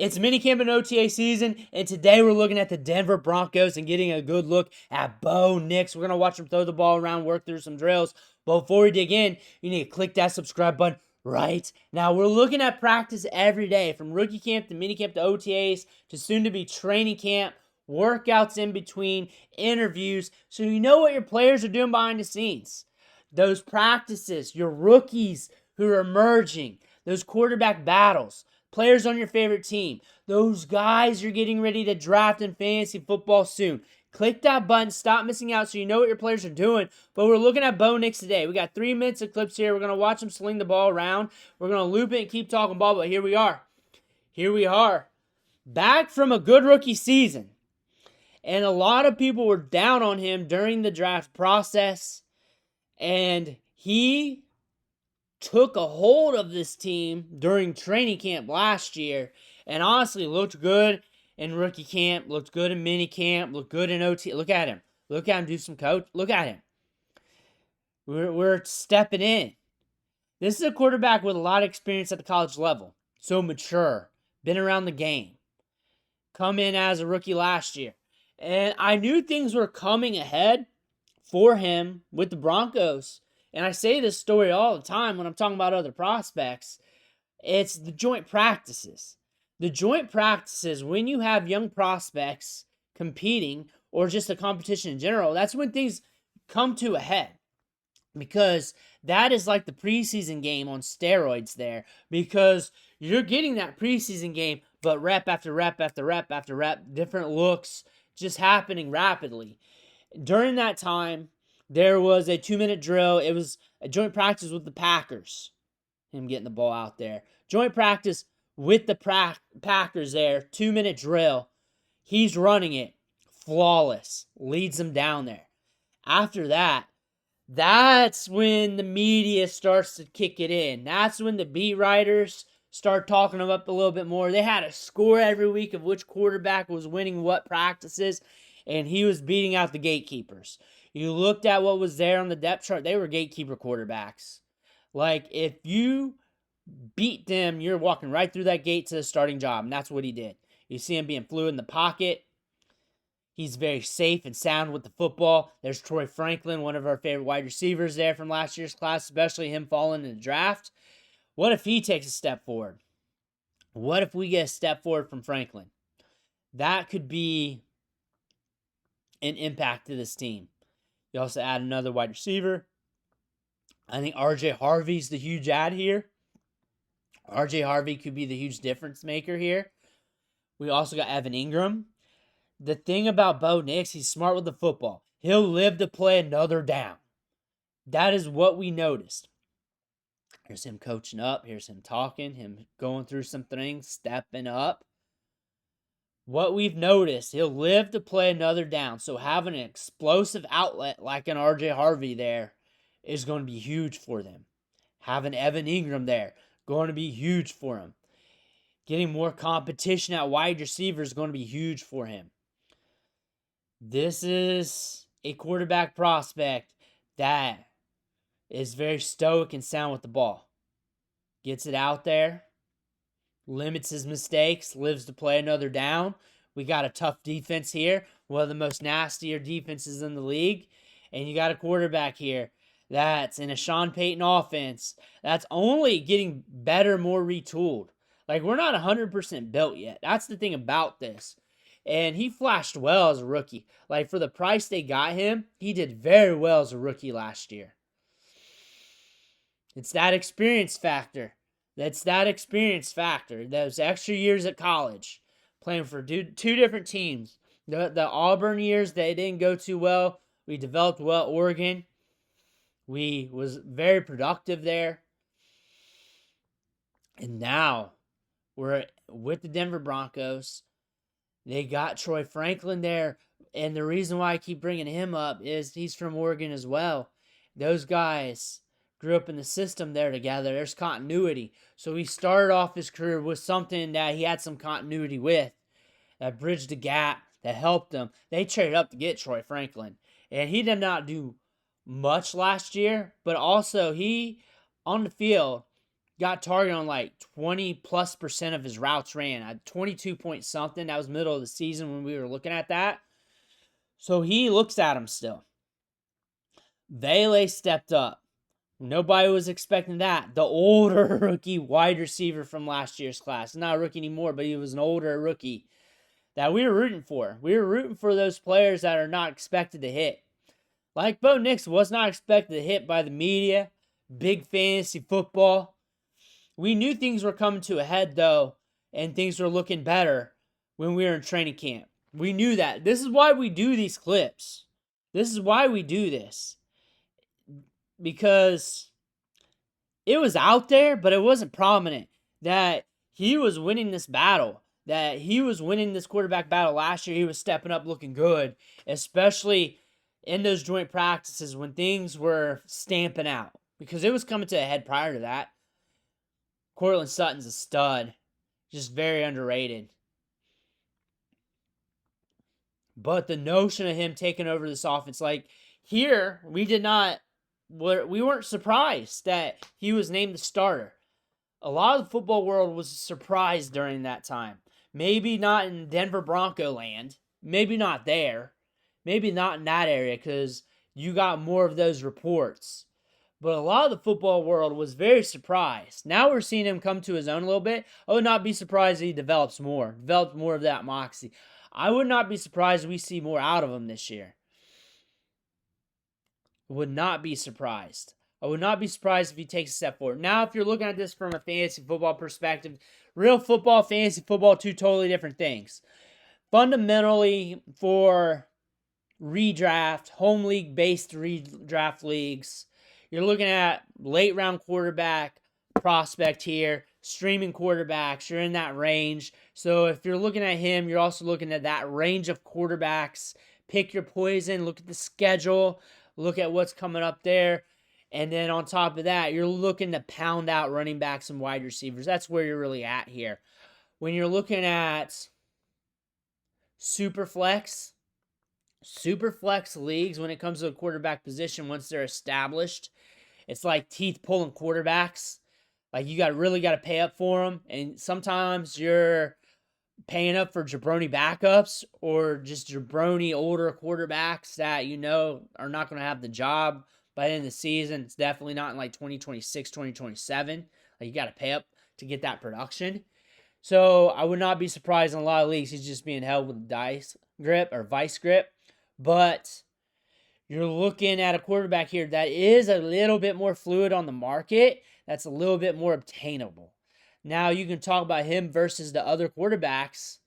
It's minicamp and OTA season, and today we're looking at the Denver Broncos and getting a good look at Bo Nix. We're going to watch him throw the ball around, work through some drills. But before we dig in, you need to click that subscribe button right now. We're looking at practice every day, from rookie camp to minicamp to OTAs to soon-to-be training camp, workouts in between, interviews, so you know what your players are doing behind the scenes. Those practices, your rookies who are emerging, those quarterback battles, players on your favorite team, those guys you're getting ready to draft in fantasy football soon. Click that button, stop missing out so you know what your players are doing. But we're looking at Bo Nix today. We got 3 minutes of clips here. We're going to watch him sling the ball around. We're going to loop it and keep talking ball, but here we are. Here we are. Back from a good rookie season. And a lot of people were down on him during the draft process. And he took a hold of this team during training camp last year and honestly looked good in rookie camp, looked good in mini camp, looked good in OT. Look at him. Look at him do some coach. Look at him. We're stepping in. This is a quarterback with a lot of experience at the college level. So mature. Been around the game. Come in as a rookie last year. And I knew things were coming ahead for him with the Broncos. And I say this story all the time when I'm talking about other prospects. It's the joint practices. The joint practices, when you have young prospects competing or just a competition in general, that's when things come to a head. Because that is like the preseason game on steroids there. Because you're getting that preseason game, but rep after rep after rep after rep, different looks just happening rapidly. During that time, there was a 2-minute drill. It was a joint practice with the Packers. Him getting the ball out there. Joint practice with the Packers there. 2-minute drill. He's running it. Flawless. Leads them down there. After that, that's when the media starts to kick it in. That's when the beat writers start talking them up a little bit more. They had a score every week of which quarterback was winning what practices, and he was beating out the gatekeepers. You looked at what was there on the depth chart, they were gatekeeper quarterbacks. Like, if you beat them, you're walking right through that gate to the starting job, and that's what he did. You see him being fluid in the pocket. He's very safe and sound with the football. There's Troy Franklin, one of our favorite wide receivers there from last year's class, especially him falling in the draft. What if he takes a step forward? What if we get a step forward from Franklin? That could be an impact to this team. You also add another wide receiver. I think RJ Harvey's the huge add here. RJ Harvey could be the huge difference maker here. We also got Evan Ingram. The thing about Bo Nix, he's smart with the football. He'll live to play another down. That is what we noticed. Here's him coaching up. Here's him talking. Him going through some things, stepping up. What we've noticed, he'll live to play another down. So having an explosive outlet like an RJ Harvey there is going to be huge for them. Having Evan Ingram there, going to be huge for him. Getting more competition at wide receiver is going to be huge for him. This is a quarterback prospect that is very stoic and sound with the ball. Gets it out there. Limits his mistakes, lives to play another down. We got a tough defense here, one of the most nastier defenses in the league. And you got a quarterback here that's in a Sean Payton offense that's only getting better, more retooled. Like, we're not 100% built yet. That's the thing about this. And he flashed well as a rookie. Like, for the price they got him, he did very well as a rookie last year. It's that experience factor. That's that experience factor. Those extra years at college, playing for two different teams. The Auburn years, they didn't go too well. We developed well at Oregon. We was very productive there. And now we're with the Denver Broncos. They got Troy Franklin there. And the reason why I keep bringing him up is he's from Oregon as well. Those guys grew up in the system there together. There's continuity. So he started off his career with something that he had some continuity with, that bridged the gap, that helped him. They traded up to get Troy Franklin. And he did not do much last year, but also he, on the field, got targeted on like 20+% of his routes ran. At 22 point something. That was middle of the season when we were looking at that. So he looks at him still. Vele stepped up. Nobody was expecting that. The older rookie wide receiver from last year's class. Not a rookie anymore, but he was an older rookie that we were rooting for. We were rooting for those players that are not expected to hit. Like Bo Nix was not expected to hit by the media. Big fantasy football. We knew things were coming to a head, though, and things were looking better when we were in training camp. We knew that. This is why we do these clips. This is why we do this. Because it was out there, but it wasn't prominent that he was winning this battle, that he was winning this quarterback battle last year. He was stepping up looking good, especially in those joint practices when things were stamping out, because it was coming to a head prior to that. Courtland Sutton's a stud, just very underrated. But the notion of him taking over this offense, like here, we weren't surprised that he was named the starter. A lot of the football world was surprised during that time. Maybe not in Denver Bronco land. Maybe not there. Maybe not in that area because you got more of those reports. But a lot of the football world was very surprised. Now we're seeing him come to his own a little bit. I would not be surprised if he develops more of that moxie. I would not be surprised if we see more out of him this year. Would not be surprised. I would not be surprised if he takes a step forward. Now, if you're looking at this from a fantasy football perspective, real football, fantasy football, two totally different things. Fundamentally, for redraft, home league-based redraft leagues, you're looking at late-round quarterback prospect here, streaming quarterbacks. You're in that range. So if you're looking at him, you're also looking at that range of quarterbacks. Pick your poison. Look at the schedule. Look at what's coming up there. And then on top of that, you're looking to pound out running backs and wide receivers. That's where you're really at here. When you're looking at super flex leagues, when it comes to a quarterback position, once they're established, it's like teeth pulling quarterbacks. Like you really got to pay up for them. And sometimes you're paying up for jabroni backups or just jabroni older quarterbacks that you know are not going to have the job by the end of the season. It's definitely not in like 2026, 2027. Like you got to pay up to get that production. So I would not be surprised in a lot of leagues he's just being held with a vice grip. But you're looking at a quarterback here that is a little bit more fluid on the market. That's a little bit more obtainable. Now you can talk about him versus the other quarterbacks,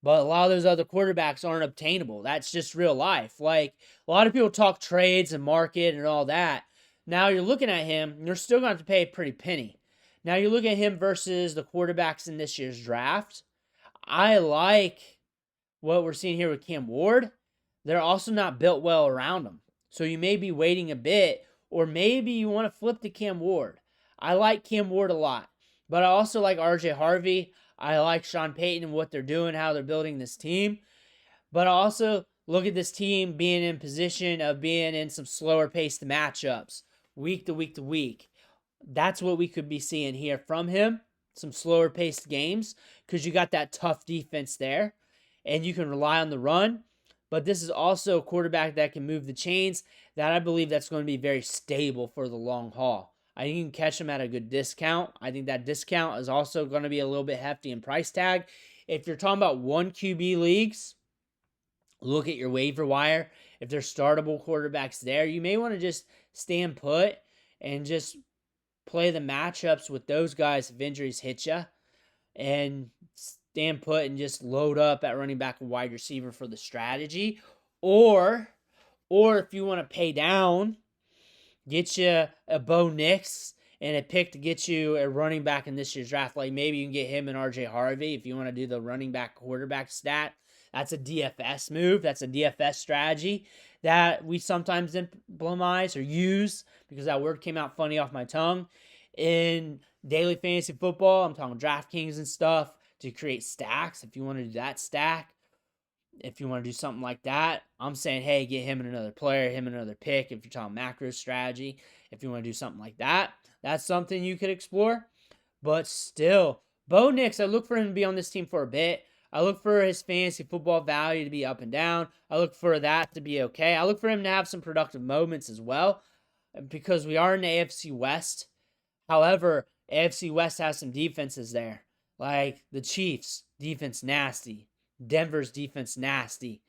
but a lot of those other quarterbacks aren't obtainable. That's just real life. Like a lot of people talk trades and market and all that. Now you're looking at him, you're still going to have to pay a pretty penny. Now you look at him versus the quarterbacks in this year's draft. I like what we're seeing here with Cam Ward. They're also not built well around him. So you may be waiting a bit, or maybe you want to flip to Cam Ward. I like Cam Ward a lot, but I also like RJ Harvey. I like Sean Payton and what they're doing, how they're building this team. But I also look at this team being in position of being in some slower paced matchups, week to week to week. That's what we could be seeing here from him, some slower paced games, because you got that tough defense there, and you can rely on the run. But this is also a quarterback that can move the chains, that I believe that's going to be very stable for the long haul. I think you can catch him at a good discount. I think that discount is also going to be a little bit hefty in price tag. If you're talking about 1 QB leagues, look at your waiver wire. If there's startable quarterbacks there, you may want to just stand put and just play the matchups with those guys if injuries hit you, and stand put and just load up at running back and wide receiver for the strategy. Or if you want to pay down, get you a Bo Nix and a pick to get you a running back in this year's draft. Like maybe you can get him and RJ Harvey if you want to do the running back quarterback stat. That's a DFS move. That's a DFS strategy that we sometimes implement or use, because that word came out funny off my tongue, in daily fantasy football. I'm talking DraftKings and stuff, to create stacks. If you want to do that stack, if you want to do something like that, I'm saying, hey, get him and another player, him and another pick. If you're talking macro strategy, if you want to do something like that, that's something you could explore. But still, Bo Nix, I look for him to be on this team for a bit. I look for his fantasy football value to be up and down. I look for that to be okay. I look for him to have some productive moments as well, because we are in the AFC West. However, AFC West has some defenses there. Like the Chiefs, defense nasty. Denver's defense nasty.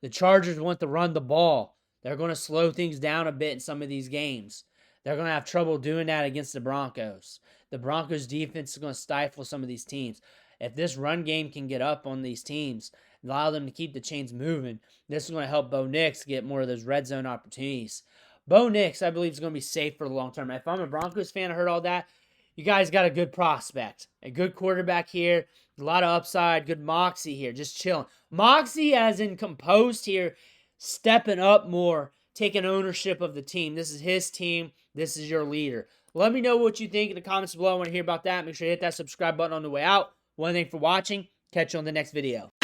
The Chargers want to run the ball. They're going to slow things down a bit in some of these games. They're going to have trouble doing that against the Broncos. The Broncos defense is going to stifle some of these teams. If this run game can get up on these teams, allow them to keep the chains moving, this is going to help Bo Nix get more of those red zone opportunities. Bo Nix, I believe, is going to be safe for the long term. If I'm a Broncos fan, I heard all that. You guys got a good prospect, a good quarterback here, a lot of upside, good moxie here, just chilling. Moxie as in composed here, stepping up more, taking ownership of the team. This is his team. This is your leader. Let me know what you think in the comments below. I want to hear about that. Make sure you hit that subscribe button on the way out. One thing for watching. Catch you on the next video.